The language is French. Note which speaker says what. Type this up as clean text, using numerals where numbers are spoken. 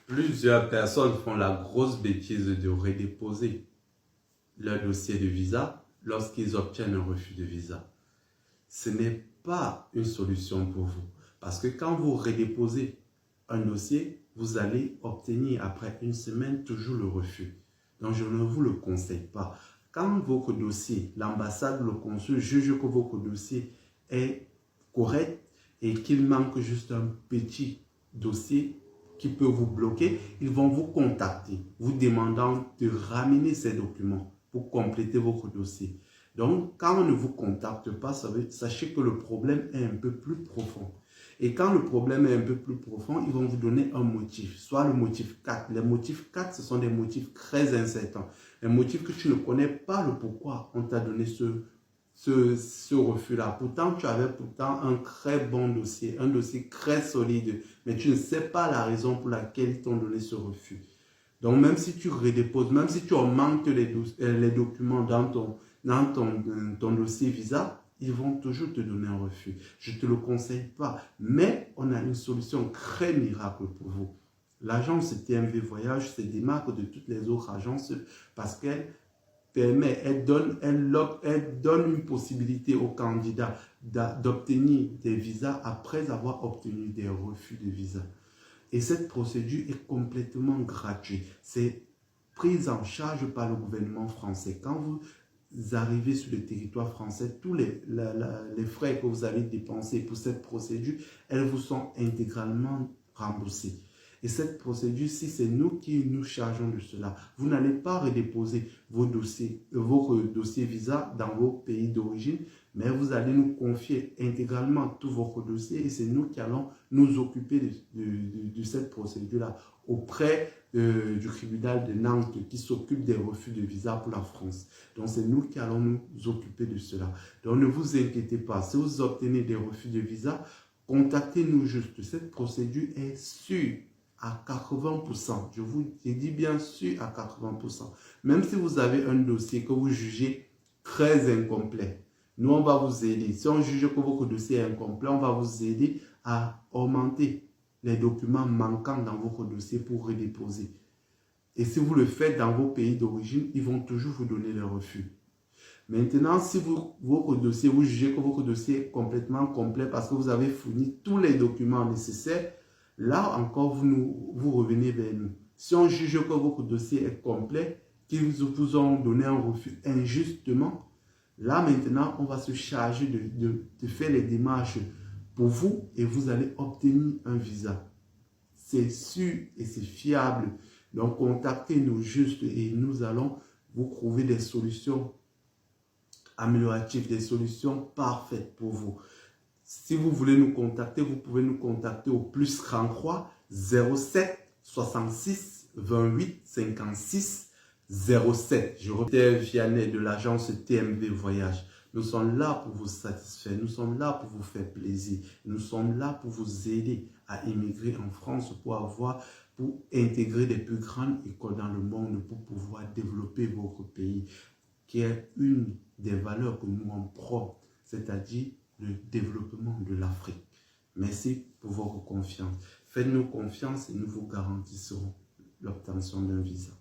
Speaker 1: Plusieurs personnes font la grosse bêtise de redéposer leur dossier de visa lorsqu'ils obtiennent un refus de visa. Ce n'est pas une solution pour vous. Parce que quand vous redéposez un dossier, vous allez obtenir après une semaine toujours le refus. Donc je ne vous le conseille pas. Quand votre dossier, l'ambassade ou le consul juge que votre dossier est correct et qu'il manque juste un petit dossier qui peut vous bloquer, ils vont vous contacter, vous demandant de ramener ces documents pour compléter votre dossier. Donc, quand on ne vous contacte pas, sachez que le problème est un peu plus profond. Et quand le problème est un peu plus profond, ils vont vous donner un motif, soit le motif 4. Les motifs 4, ce sont des motifs très incertains. Les motifs que tu ne connais pas le pourquoi on t'a donné ce refus-là. Pourtant, tu avais un très bon dossier, un dossier très solide, mais tu ne sais pas la raison pour laquelle ils t'ont donné ce refus. Donc, même si tu redéposes, même si tu augmentes les documents dans ton dossier visa, ils vont toujours te donner un refus. Je ne te le conseille pas, mais on a une solution très miracle pour vous. L'agence TMV Voyage se démarque de toutes les autres agences parce qu'elle donne une possibilité aux candidats d'obtenir des visas après avoir obtenu des refus de visa. Et cette procédure est complètement gratuite. C'est prise en charge par le gouvernement français. Quand vous arrivez sur le territoire français, tous les frais que vous avez dépensés pour cette procédure, elles vous sont intégralement remboursées. Et cette procédure-ci, c'est nous qui nous chargeons de cela. Vous n'allez pas redéposer vos dossiers visa dans vos pays d'origine, mais vous allez nous confier intégralement tous vos dossiers et c'est nous qui allons nous occuper de cette procédure-là auprès du tribunal de Nantes qui s'occupe des refus de visa pour la France. Donc, c'est nous qui allons nous occuper de cela. Donc, ne vous inquiétez pas. Si vous obtenez des refus de visa, contactez-nous juste. Cette procédure est sûre à 80%. Je dis bien sûr à 80%. Même si vous avez un dossier que vous jugez très incomplet, nous, on va vous aider. Si on juge que votre dossier est incomplet, on va vous aider à augmenter les documents manquants dans votre dossier pour redéposer. Et si vous le faites dans vos pays d'origine, ils vont toujours vous donner le refus. Maintenant, si votre dossier, vous jugez que votre dossier est complètement complet parce que vous avez fourni tous les documents nécessaires, là encore, vous revenez vers nous. Si on juge que votre dossier est complet, qu'ils vous ont donné un refus injustement, là maintenant, on va se charger de faire les démarches pour vous et vous allez obtenir un visa. C'est sûr et c'est fiable. Donc, contactez-nous juste et nous allons vous trouver des solutions amélioratives, des solutions parfaites pour vous. Si vous voulez nous contacter, vous pouvez nous contacter au plus 33 07 66 28 56 07. Je reviens Vianney de l'agence TMV Voyage. Nous sommes là pour vous satisfaire, nous sommes là pour vous faire plaisir, nous sommes là pour vous aider à immigrer en France pour intégrer les plus grandes écoles dans le monde, pour pouvoir développer votre pays, qui est une des valeurs que nous en prônons, c'est-à-dire le développement de l'Afrique. Merci pour votre confiance. Faites-nous confiance et nous vous garantisserons l'obtention d'un visa.